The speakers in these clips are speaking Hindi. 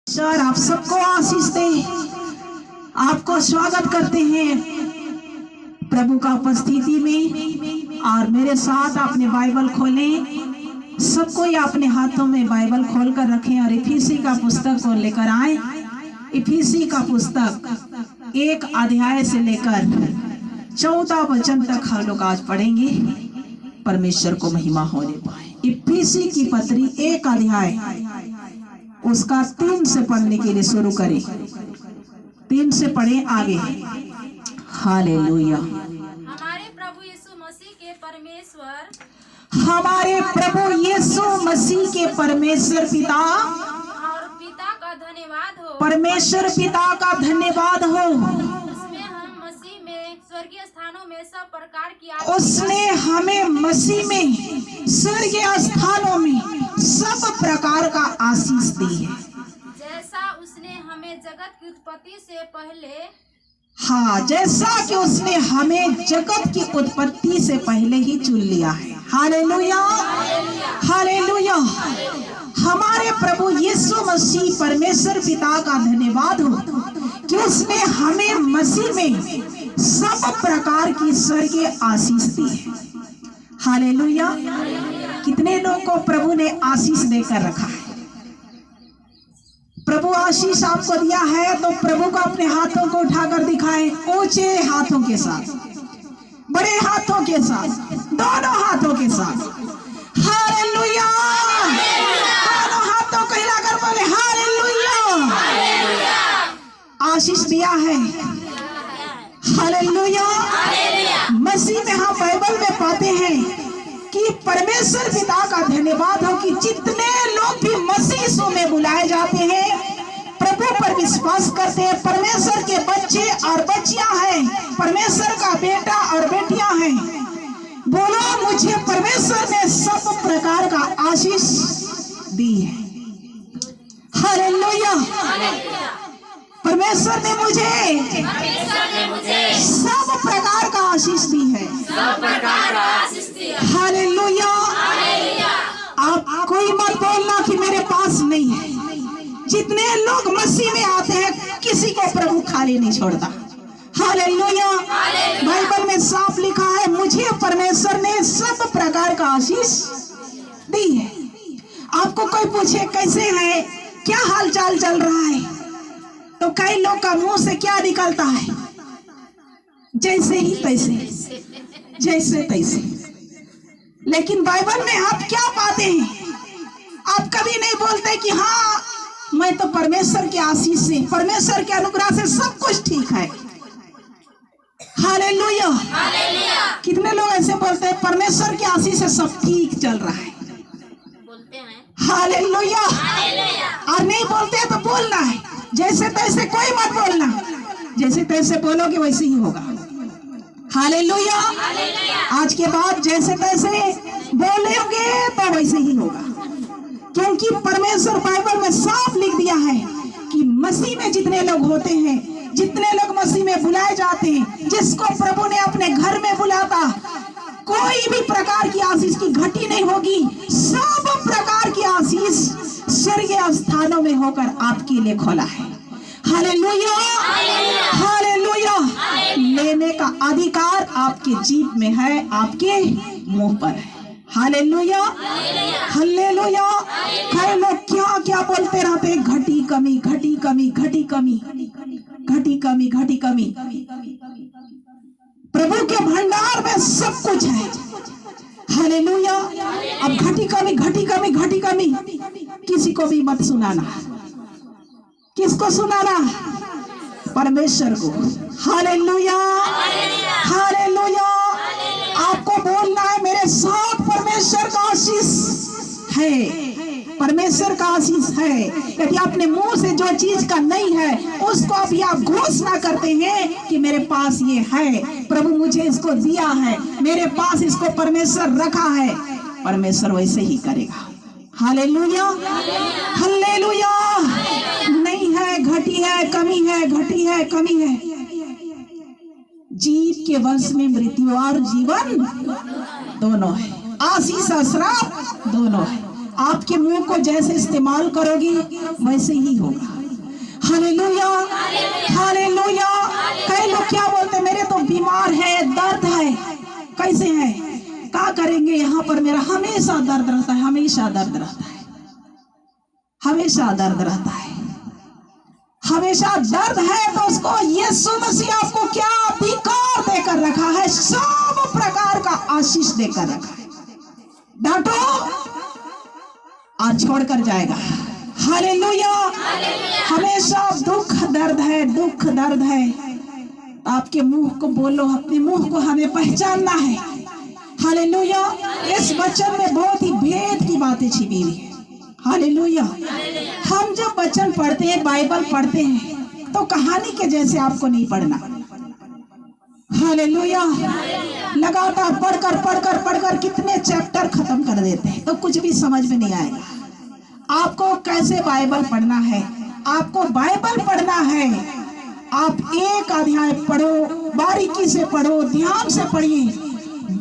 सर आप सबको आशीष दे। आपको स्वागत करते हैं प्रभु का उपस्थिति में। और मेरे साथ आपने बाइबल खोलें, सबको ये अपने हाथों में बाइबल खोल कर रखें और इफिसी का पुस्तक को लेकर आए। इफिसी का पुस्तक 1 अध्याय से लेकर 14 वचन तक हम लोग आज पढ़ेंगे। परमेश्वर को महिमा होने पाए। इफिसी की पत्री 1 अध्याय उसका 3 से पढ़ने के लिए शुरू करें। 3 से पढ़े आगे। हालेलुया। हमारे प्रभु यीशु मसीह के परमेश्वर पिता और पिता का धन्यवाद हो। परमेश्वर पिता का धन्यवाद हो। उसने हम मसीह में स्वर्गीय स्थानों में सब प्रकार की उसने हमें मसीह में स्वर्गीय स्थानों में सब प्रकार का आशीष दी है। जैसा उसने हमें जगत की उत्पत्ति से पहले जैसा कि उसने हमें जगत की उत्पत्ति से पहले ही चुन लिया है। Hallelujah, hallelujah. हमारे प्रभु यीशु मसीह परमेश्वर पिता का धन्यवाद हो कि उसने हमें मसीह में सब प्रकार की स्वर्गीय आशीष दी है। हालेलुया। कितने लोगों को प्रभु ने आशीष देकर रखा है। प्रभु आशीष आपको दिया है तो प्रभु को अपने हाथों को उठाकर दिखाएं, ऊंचे हाथों के साथ, बड़े हाथों के साथ, दोनों हाथों के साथ। हालेलुया। दोनों हाथों को हिलाकर बोले हालेलुया। आशीष दिया है। हालेलुया। मसीह में हम बाइबल में पाते हैं कि परमेश्वर पिता का धन्यवाद हो कि जितने लोग भी मसीह यीशु में बुलाए जाते हैं, प्रभु पर विश्वास करते हैं, परमेश्वर के बच्चे और बच्चियां हैं, परमेश्वर का बेटा और बेटियां हैं। बोलो, मुझे परमेश्वर ने सब प्रकार का आशीष दी है। हालेलुया। परमेश्वर ने मुझे सब प्रकार का आशीष दी है। हालेलुया। आप कोई मत बोलना कि मेरे पास नहीं है। जितने लोग मसीह में आते हैं, किसी को प्रभु खाली नहीं छोड़ता। हालेलुया। बाइबल में साफ लिखा है, मुझे परमेश्वर ने सब प्रकार का आशीष दी है। आपको कोई पूछे कैसे है, क्या हाल चाल चल रहा है, तो कई लोग का मुंह से क्या निकलता है, जैसे ही तैसे, जैसे तैसे। लेकिन बाइबल में आप क्या पाते हैं? आप कभी नहीं बोलते कि हाँ, मैं तो परमेश्वर के आशीष से, परमेश्वर के अनुग्रह से सब कुछ ठीक है। हालेलुया। कितने लोग ऐसे बोलते हैं, परमेश्वर के आशीष से सब ठीक चल रहा है, बोलते हैं। हालेलुया। और नहीं बोलते तो बोलना है, जैसे तैसे कोई मत बोलना। जैसे तैसे बोलोगे वैसे ही होगा। हालेलुया। आज के बाद जैसे तैसे बोलोगे तो वैसे ही होगा, क्योंकि परमेश्वर बाइबल में साफ लिख दिया है कि मसीह में जितने लोग होते हैं, जितने लोग मसीह में बुलाए जाते हैं, जिसको प्रभु ने अपने घर में बुलाता, कोई भी प्रकार की आशीष की घटी नहीं होगी। सब प्रकार की आशीष स्वर्गीय स्थानों में होकर आपके लिए खोला है। Hallelujah, hallelujah. लेने का अधिकार आपके जीभ में है, आपके मुंह पर है। Hallelujah, hallelujah. कई लोग क्या क्या बोलते रहते हैं, घटी कमी, घटी कमी, घटी कमी, घटी कमी, घटी कमी। प्रभु के भंडार में सब कुछ है। हालेलुया। अब घटी कमी, घटी कमी, घटी कमी किसी को भी मत सुनाना। किसको सुनाना? परमेश्वर को। Hallelujah, hallelujah. आपको बोलना है, मेरे साथ परमेश्वर का आशीष है, परमेश्वर का आशीष है। यदि अपने मुंह से जो चीज का नहीं है, उसको अभी आप घोषणा करते हैं कि मेरे पास ये है, प्रभु मुझे इसको दिया है, मेरे पास इसको परमेश्वर रखा है, परमेश्वर वैसे ही करेगा। Hallelujah, hallelujah. नहीं है, घटी है, कमी है, घटी है, कमी है। जीव के वंश में मृत्यु और जीवन दोनों है, आशीष और श्राप दोनों है। आपके मुंह को जैसे इस्तेमाल करोगे वैसे ही होगा। Hallelujah, hallelujah. कई लोग क्या बोलते, मेरे तो बीमार है, दर्द है। कैसे है, क्या करेंगे, यहाँ पर मेरा हमेशा दर्द रहता है, हमेशा दर्द रहता है, हमेशा दर्द रहता है, हमेशा दर्द है। तो उसको यीशु मसीह आपको क्या अधिकार देकर रखा है, सब प्रकार का आशीष देकर रखा है। डांटो और छोड़कर जाएगा। हालेलुया, हमेशा दुख दर्द है, दुख दर्द है। आपके मुंह को बोलो, अपने मुंह को हमें पहचानना है। हालेलुया, इस वचन में बहुत ही भेद की बातें छिपी हुई है। हालेलुया, हम जब वचन पढ़ते हैं, बाइबल पढ़ते हैं, तो कहानी के जैसे आपको नहीं पढ़ना। हालेलुया, लगातार पढ़कर पढ़कर पढ़कर कितने चैप्टर खत्म कर देते हैं, तो कुछ भी समझ में नहीं आएगा। आपको कैसे बाइबल पढ़ना है, आपको बाइबल पढ़ना है। आप एक अध्याय पढ़ो, बारीकी से पढ़ो, ध्यान से पढ़िए,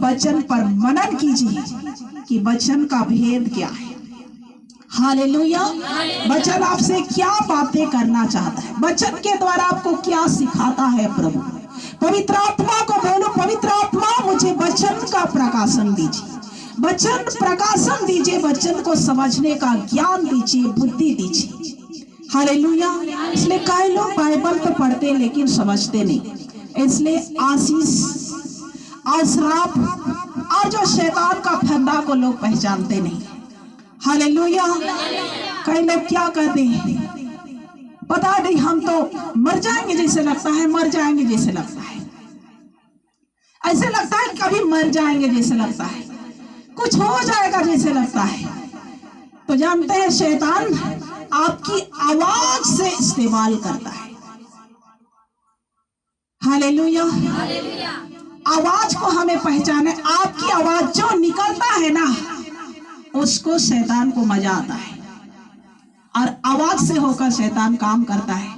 वचन पर मनन कीजिए कि वचन का भेद क्या है। हालेलुया, वचन आपसे क्या बातें करना चाहता है, वचन के द्वारा आपको क्या सिखाता है प्रभु। पवित्र आत्मा को बोलो, पवित्र आत्मा मुझे वचन का प्रकाशन दीजिए, वचन प्रकाशन दीजिए, वचन को समझने का ज्ञान दीजिए, बुद्धि दीजिए। हालेलुया, इसलिए कई लोग बाइबल तो पढ़ते हैं लेकिन समझते नहीं। इसलिए आशीष और श्राप और जो शैतान का फंदा को लोग पहचानते नहीं। हालेलुया, कई लोग क्या कहते हैं, पता नहीं, हम तो मर जाएंगे जैसे लगता है, मर जाएंगे जैसे लगता है, ऐसे लगता है कभी मर जाएंगे जैसे लगता है, कुछ हो जाएगा जैसे लगता है। तो जानते हैं शैतान आपकी आवाज से इस्तेमाल करता है। हालेलुया, आवाज को हमें पहचाने। आपकी आवाज जो निकलता है ना, उसको शैतान को मजा आता है, और आवाज से होकर शैतान काम करता है।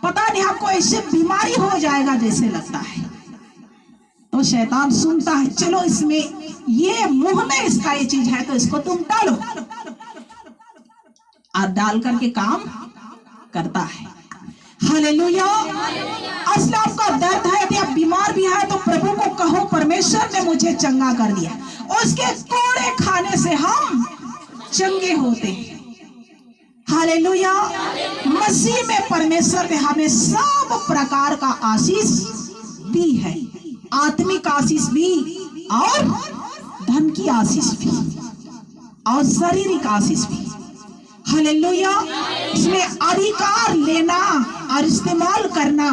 पता नहीं आपको ऐसे बीमारी हो जाएगा जैसे लगता है, तो शैतान सुनता है, चलो इसमें ये मुंह में इसका ये चीज है, तो इसको तुम डालो, और डाल करके काम करता है। हालेलुया, असल आपका दर्द है, यदि आप बीमार भी है तो प्रभु को कहो, परमेश्वर ने मुझे चंगा कर दिया, उसके कोड़े खाने से हम चंगे होते हैं। हालेलुया, मसीह में परमेश्वर ने हमें सब प्रकार का आशीष दी है, आत्मिक आशीष भी और धन की आशीष भी और शारीरिक आशीष भी। हालेलुया, इसमें अधिकार लेना और इस्तेमाल करना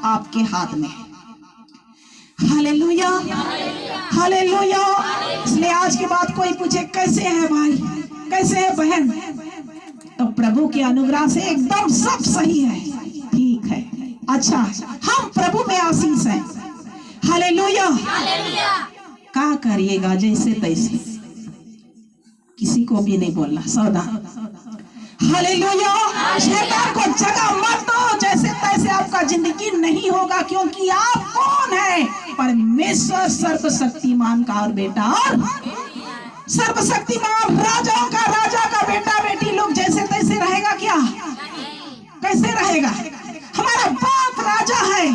आपके हाथ में है। Hallelujah, hallelujah. इसलिए आज के बाद कोई पूछे कैसे है भाई, कैसे है बहन, तो प्रभु के अनुग्रह से एकदम सब सही है, ठीक है, अच्छा, हम प्रभु में आशीष है। हालेलुया, क्या करिएगा जैसे तैसे, किसी को भी नहीं बोलना, सावधान। हालेलुया, शैतान को जगह मत दो, जैसे तैसे आपका जिंदगी नहीं होगा, क्योंकि आप कौन है, परमेश्वर सर्वशक्तिमान का और बेटा, और सर्वशक्तिमान राजाओं का राजा का बेटा बेटी लोग जैसे तैसे रहेगा क्या, कैसे रहेगा? हमारा बाप राजा है,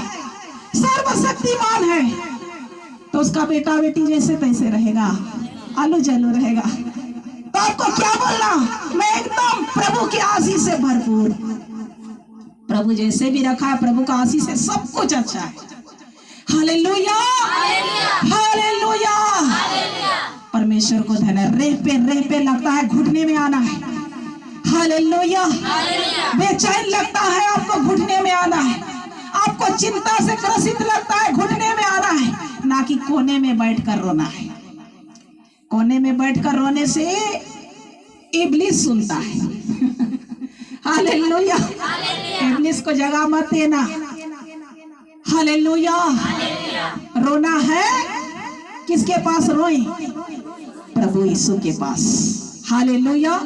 सर्वशक्तिमान है, तो उसका बेटा बेटी जैसे तैसे रहेगा, आलू जलू रहेगा। तो आपको क्या बोलना, मैं एकदम प्रभु की आशीष से भरपूर, प्रभु जैसे भी रखा है, प्रभु का आशीष से सब कुछ अच्छा है। हालेलुया, हालेलुया, परमेश्वर को धन्य। रेह पे लगता है, घुटने में आना है। हालेलुया, बेचैन लगता है, आपको घुटने में आना है। आपको चिंता से ग्रसित लगता है, घुटने में आना है, ना कि कोने में बैठकर रोना है। कोने में बैठकर रोने से इब्लिस सुनता है। हालेलुया, इब्लिस को जगह मत देना। हालेलुया, रोना है किसके पास रोए? प्रभु यीशु के पास। हालेलुया,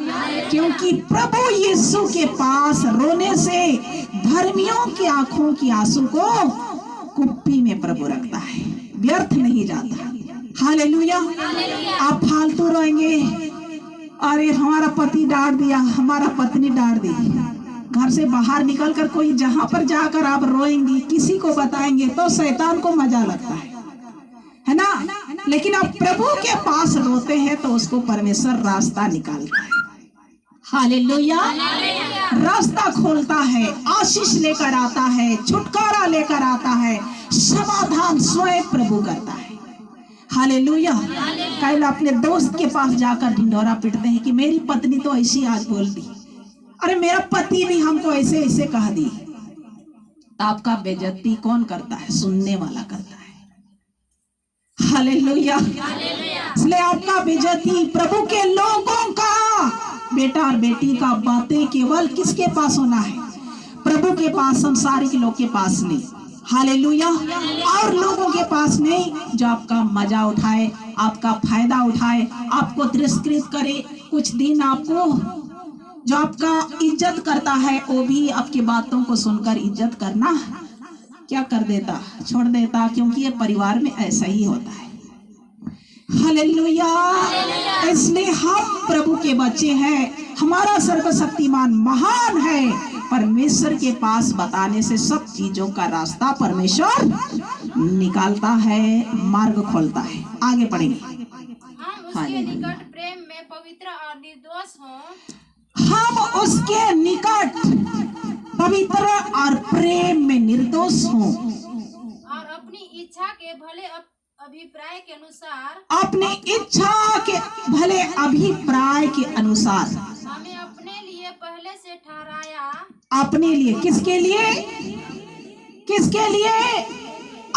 क्योंकि प्रभु यीशु के पास रोने से धर्मियों की आंखों की आंसू को कुप्पी में प्रभु रखता है, व्यर्थ नहीं जाता। हालेलुया, आप फालतू रोएंगे, अरे हमारा पति डांट दिया, हमारा पत्नी डांट दी, घर से बाहर निकलकर कोई जहां पर जाकर आप रोएंगी, किसी को बताएंगे तो शैतान को मजा लगता है ना। लेकिन आप प्रभु के पास रोते हैं तो उसको परमेश्वर रास्ता निकालता है। हालेलुया, रास्ता खोलता है, आशीष लेकर आता है, छुटकारा लेकर आता है, समाधान स्वयं प्रभु करता है। हालेलुया। कल अपने दोस्त के पास जाकर ढिंढोरा पीटते हैं कि मेरी पत्नी तो ऐसी आज बोल दी, अरे मेरा पति भी हमको ऐसे ऐसे कह दी। तो आपका बेइज्जती कौन करता है? सुनने वाला करता है। हालेलुया। इसलिए आपका बेइज्जती प्रभु के लोगों का, बेटा और बेटी का बातें केवल किसके पास होना है? प्रभु के पास, संसारिक लोग के पास नहीं। हालेलुया। और लोगों के पास नहीं जो आपका मजा उठाए, आपका फायदा उठाए, आपको तिरस्कृत करे, कुछ दिन आपको जो आपका इज्जत करता है वो भी आपकी बातों को सुनकर इज्जत करना क्या कर देता? छोड़ देता। क्योंकि ये परिवार में ऐसा ही होता है। हालेलुया। इसलिए हम प्रभु के बच्चे हैं, हमारा सर्वशक्तिमान महान है। परमेश्वर के पास बताने से सब चीजों का रास्ता परमेश्वर निकालता है, मार्ग खोलता है। आगे बढ़ेंगे। हम उसके निकट प्रेम में पवित्र और निर्दोष हों। हम उसके निकट पवित्र और प्रेम में निर्दोष हों और अपनी इच्छा के भले अभिप्राय के अनुसार, अपनी इच्छा के भले अभिप्राय के अनुसार हमें अपने लिए पहले से ठहराया। अपने लिए, किसके लिए? किसके लिए?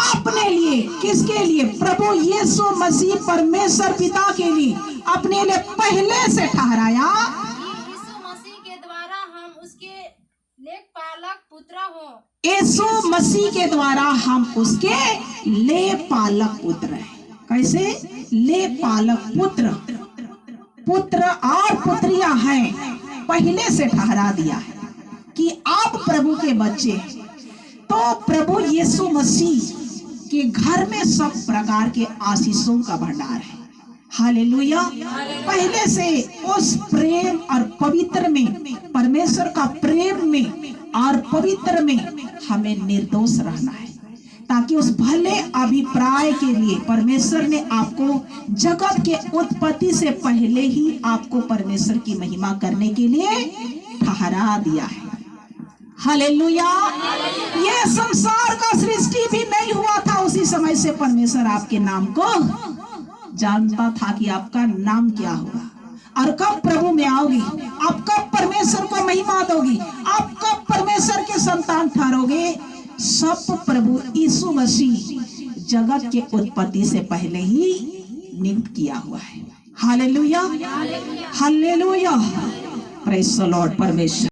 अपने लिए। किसके लिए? प्रभु यीशु मसीह परमेश्वर पिता के लिए अपने लिए पहले से ठहराया। यीशु मसीह के द्वारा हम उसके लेखपालक पुत्र हो। यीशु मसीह के द्वारा हम उसके ले पालक पुत्र हैं। कैसे? ले पालक पुत्र, पुत्र और पुत्रियां हैं। पहले से ठहरा दिया है कि आप प्रभु के बच्चे हैं। तो प्रभु यीशु मसीह के घर में सब प्रकार के आशीषों का भंडार है। हालेलुया। पहले से उस प्रेम और पवित्र में, परमेश्वर का प्रेम में और पवित्र में हमें निर्दोष रहना है, ताकि उस भले अभिप्राय के लिए परमेश्वर ने आपको जगत के उत्पत्ति से पहले ही आपको परमेश्वर की महिमा करने के लिए ठहरा दिया है। हालेलुया। ये संसार का सृष्टि भी नहीं हुआ था, उसी समय से परमेश्वर आपके नाम को जानता था कि आपका नाम क्या होगा और कब प्रभु में आओगी, आप कब परमेश्वर को महिमा दोगी, आप कब परमेश्वर के संतान ठहरोगे। सब प्रभु यीशु मसीह जगत के उत्पत्ति से पहले ही नियुक्त किया हुआ है। Hallelujah, hallelujah, praise the Lord. परमेश्वर